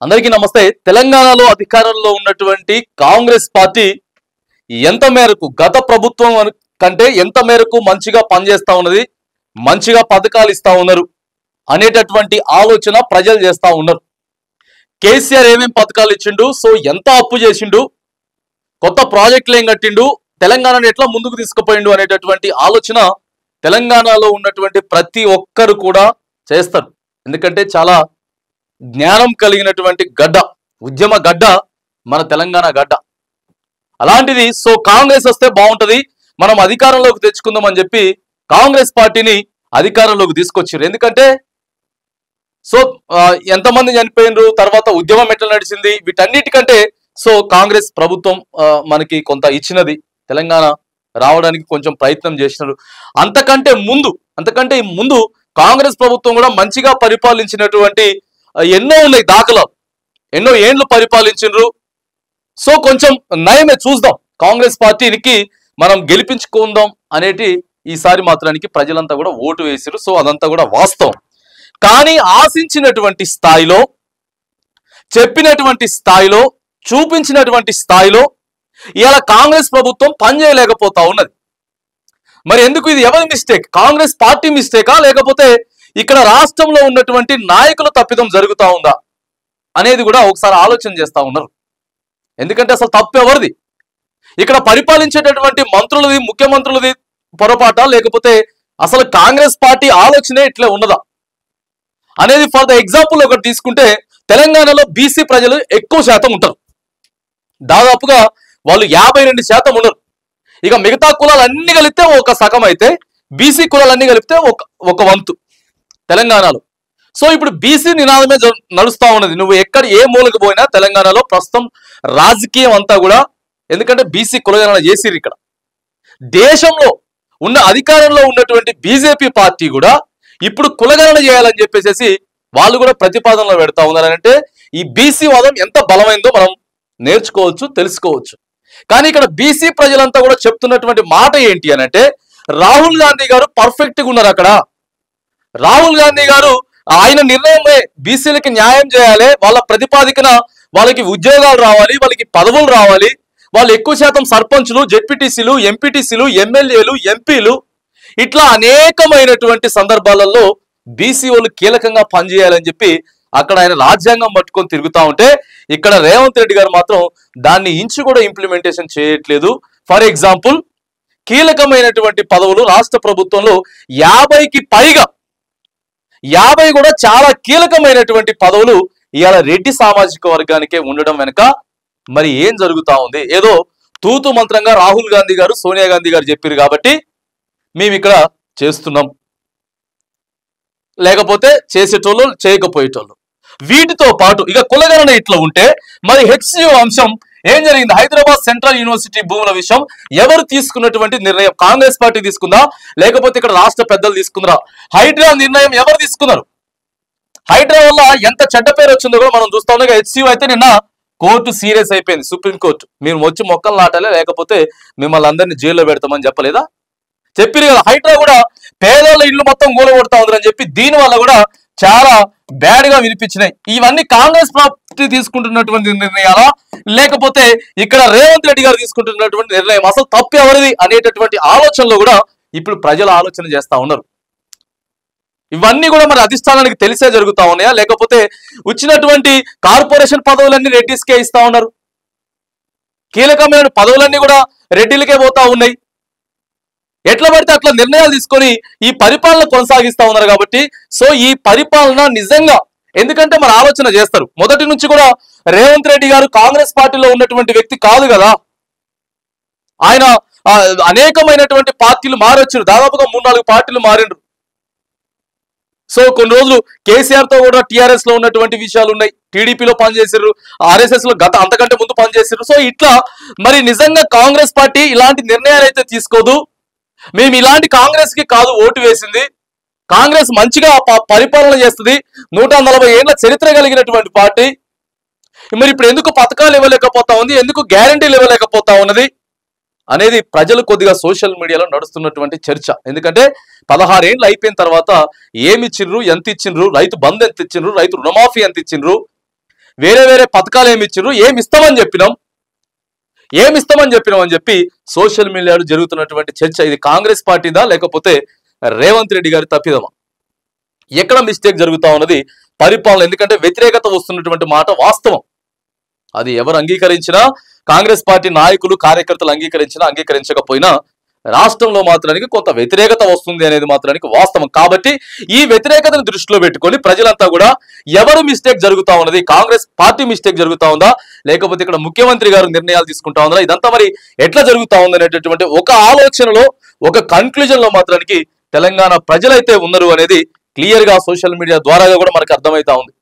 అందరికీ నమస్తే। తెలంగాణలో అధికారంలో ఉన్నటువంటి కాంగ్రెస్ పార్టీ ఎంత మేరకు గత ప్రభుత్వం కంటే ఎంత మేరకు మంచిగా పనిచేస్తా ఉన్నది, మంచిగా పథకాలు ఇస్తా ఉన్నారు అనేటటువంటి ఆలోచన ప్రజలు చేస్తా ఉన్నారు। కేసీఆర్ ఏమేం పథకాలు ఇచ్చిండు, సో ఎంత అప్పు చేసిండు, కొత్త ప్రాజెక్టులు ఏం కట్టిండు, తెలంగాణను ఎట్లా ముందుకు తీసుకుపోయిండు అనేటటువంటి ఆలోచన తెలంగాణలో ఉన్నటువంటి ప్రతి ఒక్కరు కూడా చేస్తారు। ఎందుకంటే చాలా జ్ఞానం కలిగినటువంటి గడ్డ, ఉద్యమ గడ్డ మన తెలంగాణ గడ్డ। అలాంటిది సో కాంగ్రెస్ వస్తే బాగుంటది, మనం అధికారంలోకి తెచ్చుకుందాం అని చెప్పి కాంగ్రెస్ పార్టీని అధికారంలోకి తీసుకొచ్చారు। ఎందుకంటే సో ఎంతమంది చనిపోయినరు, తర్వాత ఉద్యమం ఎట్లా నడిచింది, వీటన్నిటికంటే సో కాంగ్రెస్ ప్రభుత్వం మనకి కొంత ఇచ్చినది, తెలంగాణ రావడానికి కొంచెం ప్రయత్నం చేసినారు। అంతకంటే ముందు కాంగ్రెస్ ప్రభుత్వం కూడా మంచిగా పరిపాలించినటువంటి ఎన్నో ఉన్నాయి దాఖలాలు, ఎన్నో ఏండ్లు పరిపాలించిండ్రు। సో కొంచెం నయమే చూద్దాం, కాంగ్రెస్ పార్టీకి మనం గెలిపించుకుందాం అనేటి ఈసారి మాత్రానికి ప్రజలంతా కూడా ఓటు వేసారు। సో అదంతా కూడా వాస్తవం, కానీ ఆశించినటువంటి స్థాయిలో, చెప్పినటువంటి స్థాయిలో, చూపించినటువంటి స్థాయిలో ఇలా కాంగ్రెస్ ప్రభుత్వం పనిచేయలేకపోతా ఉన్నది। మరి ఎందుకు? ఇది ఎవరి మిస్టేక్? కాంగ్రెస్ పార్టీ మిస్టేకా, లేకపోతే ఇక్కడ రాష్ట్రంలో ఉన్నటువంటి నాయకుల తప్పిదం జరుగుతూ ఉందా అనేది కూడా ఒకసారి ఆలోచన చేస్తూ ఉన్నారు। ఎందుకంటే అసలు తప్పు ఎవరిది? ఇక్కడ పరిపాలించేటటువంటి మంత్రులది, ముఖ్యమంత్రులది పొరపాట, లేకపోతే అసలు కాంగ్రెస్ పార్టీ ఆలోచనే ఇట్లే ఉన్నదా అనేది ఫర్ ద ఎగ్జాంపుల్ ఒకటి తీసుకుంటే, తెలంగాణలో బీసీ ప్రజలు ఎక్కువ శాతం ఉంటారు, దాదాపుగా వాళ్ళు 52% ఉన్నారు। ఇక మిగతా కులాలన్నీ కలిపితే ఒక సగం అయితే, బీసీ కులాలన్నీ కలిపితే ఒక వంతు తెలంగాణలో। సో ఇప్పుడు బీసీ నినాదమే నడుస్తా ఉన్నది, నువ్వు ఎక్కడ ఏ మూలకు పోయినా తెలంగాణలో ప్రస్తుతం రాజకీయం అంతా కూడా, ఎందుకంటే బీసీ కులగణన చేసిరు। ఇక్కడ దేశంలో ఉన్న అధికారంలో ఉన్నటువంటి బీజేపీ పార్టీ కూడా ఇప్పుడు కులగణన చేయాలని చెప్పేసి వాళ్ళు కూడా ప్రతిపాదనలో పెడతా ఉన్నారంటే ఈ బీసీ వాదం ఎంత బలమైందో మనం నేర్చుకోవచ్చు, తెలుసుకోవచ్చు। కానీ ఇక్కడ బీసీ ప్రజలంతా కూడా చెప్తున్నటువంటి మాట ఏంటి అని అంటే, రాహుల్ గాంధీ గారు పర్ఫెక్ట్గా ఉన్నారు అక్కడ, రాహుల్ గాంధీ గారు ఆయన నిర్ణయమే బీసీలకి న్యాయం చేయాలి, వాళ్ళ ప్రతిపాదికన వాళ్ళకి ఉద్యోగాలు రావాలి, వాళ్ళకి పదవులు రావాలి, వాళ్ళు ఎక్కువ శాతం సర్పంచులు, జెడ్పీటీసీలు, ఎంపీటీసీలు, ఎమ్మెల్యేలు, ఎంపీలు, ఇట్లా అనేకమైనటువంటి సందర్భాలలో బీసీ వాళ్ళు కీలకంగా పనిచేయాలని చెప్పి అక్కడ ఆయన రాజ్యాంగం పట్టుకొని తిరుగుతూ ఉంటే, ఇక్కడ రేవంత్ రెడ్డి గారు మాత్రం దాన్ని ఇంచు కూడా ఇంప్లిమెంటేషన్ చేయట్లేదు। ఫర్ ఎగ్జాంపుల్, కీలకమైనటువంటి పదవులు రాష్ట్ర ప్రభుత్వంలో 50కి పైగా, 50 కూడా చాలా కీలకమైనటువంటి పదవులు ఇవాళ రెడ్డి సామాజిక వర్గానికే ఉండడం వెనుక మరి ఏం జరుగుతా ఉంది? ఏదో తూతు మంత్రంగా రాహుల్ గాంధీ గారు, సోనియా గాంధీ గారు చెప్పారు కాబట్టి మేము ఇక్కడ చేస్తున్నాం, లేకపోతే చేసేటోళ్ళు చేయకపోయేటోళ్ళు। వీటితో పాటు ఇక కులగణన ఇట్లా ఉంటే మరి హెచ్సియు అంశం ఏం జరిగింది? హైదరాబాద్ సెంట్రల్ యూనివర్సిటీ భూముల విషయం ఎవరు తీసుకున్నటువంటి నిర్ణయం? కాంగ్రెస్ పార్టీ తీసుకుందా, లేకపోతే ఇక్కడ రాష్ట్ర పెద్దలు తీసుకుందా? హైడ్రా నిర్ణయం ఎవరు తీసుకున్నారు? హైడ్రా వల్ల ఎంత చెడ్డ పేరు వచ్చిందో కూడా మనం చూస్తా ఉన్నాం। హెచ్సియు అయితే నిన్న కోర్టు సీరియస్ అయిపోయింది, సుప్రీంకోర్టు, మీరు వచ్చి మొక్కలు నాటాలే, లేకపోతే మిమ్మల్ని అందరినీ జైల్లో పెడతామని చెప్పలేదా? చెప్పిరు కదా। హైడ్రా కూడా పేదోళ్ళ ఇల్లు మొత్తం కూలగొడతా ఉందని చెప్పి దీని వల్ల కూడా చాలా బ్యాడ్ గా వినిపించినాయి। ఇవన్నీ కాంగ్రెస్ పార్టీ తీసుకుంటున్నటువంటి నిర్ణయాలా, లేకపోతే ఇక్కడ రేవంత్ రెడ్డి గారు తీసుకుంటున్నటువంటి నిర్ణయం? అసలు తప్పు ఎవరిది అనేటటువంటి ఆలోచనలో కూడా ఇప్పుడు ప్రజలు ఆలోచన చేస్తా ఉన్నారు। ఇవన్నీ కూడా మరి అధిష్టానానికి తెలిసే జరుగుతా ఉన్నాయా, లేకపోతే వచ్చినటువంటి కార్పొరేషన్ పదవులన్నీ రెడ్డిస్కే ఇస్తా ఉన్నారు? కీలకమైన పదవులన్నీ కూడా రెడ్డిలకే పోతా ఉన్నాయి। ఎట్లా పడితే అట్లా నిర్ణయాలు తీసుకొని ఈ పరిపాలన కొనసాగిస్తా ఉన్నారు కాబట్టి సో ఈ పరిపాలన నిజంగా, ఎందుకంటే మరి ఆలోచన చేస్తారు, మొదటి నుంచి కూడా రేవంత్ రెడ్డి గారు కాంగ్రెస్ పార్టీలో ఉన్నటువంటి వ్యక్తి కాదు కదా, ఆయన అనేకమైనటువంటి పార్టీలు మారొచ్చారు, దాదాపుగా 3-4 పార్టీలు మారిండ్రు। సో కొన్ని రోజులు కేసీఆర్ తో కూడా టీఆర్ఎస్ లో ఉన్నటువంటి విషయాలు ఉన్నాయి, టీడీపీలో పనిచేసారు, ఆర్ఎస్ఎస్ లో అంతకంటే ముందు పనిచేసారు। సో ఇట్లా మరి నిజంగా కాంగ్రెస్ పార్టీ ఇలాంటి నిర్ణయాలు అయితే తీసుకోదు, మేము ఇలాంటి కాంగ్రెస్ కి కాదు ఓటు వేసింది, కాంగ్రెస్ మంచిగా పరిపాలన చేస్తుంది, 140 ఏళ్ల చరిత్ర కలిగినటువంటి పార్టీ, మరి ఇప్పుడు ఎందుకు పథకాలు ఇవ్వలేకపోతా ఉంది, ఎందుకు గ్యారంటీలు ఇవ్వలేకపోతా ఉన్నది అనేది ప్రజలు కొద్దిగా సోషల్ మీడియాలో నడుస్తున్నటువంటి చర్చ। ఎందుకంటే 16 ఏళ్ళు అయిపోయిన తర్వాత ఏమి ఇచ్చిండ్రు, ఎంత ఇచ్చిండ్రు, రైతు బంధు ఎంత ఇచ్చిండ్రు, రైతు రుణమాఫీ ఎంత ఇచ్చిండ్రు, వేరే వేరే పథకాలు ఏమి ఇచ్చారు, ఏమి ఇస్తామని చెప్పినాం అని చెప్పి సోషల్ మీడియాలో జరుగుతున్నటువంటి చర్చ ఇది కాంగ్రెస్ పార్టీదా లేకపోతే రేవంత్ రెడ్డి గారి తప్పిదమా? ఎక్కడ మిస్టేక్ జరుగుతా ఉన్నది పరిపాలన? ఎందుకంటే వ్యతిరేకత వస్తున్నటువంటి మాట వాస్తవం. అది ఎవరు అంగీకరించినా, కాంగ్రెస్ పార్టీ నాయకులు కార్యకర్తలు అంగీకరించినా అంగీకరించకపోయినా రాష్ట్రంలో మాత్రానికి కొంత వ్యతిరేకత వస్తుంది అనేది మాత్రానికి వాస్తవం. కాబట్టి ఈ వ్యతిరేకతను దృష్టిలో పెట్టుకొని ప్రజలంతా కూడా ఎవరు మిస్టేక్ జరుగుతా ఉన్నది, కాంగ్రెస్ పార్టీ మిస్టేక్ జరుగుతా ఉందా లేకపోతే ఇక్కడ ముఖ్యమంత్రి గారు నిర్ణయాలు తీసుకుంటా ఉందా, ఇదంతా మరి ఎట్లా జరుగుతా ఉంది అనేటటువంటి ఒక ఆలోచనలో ఒక కన్క్లూజన్ లో మాత్రానికి తెలంగాణ ప్రజలైతే ఉన్నారు అనేది క్లియర్ గా సోషల్ మీడియా ద్వారా కూడా మనకు అర్థమైతా ఉంది.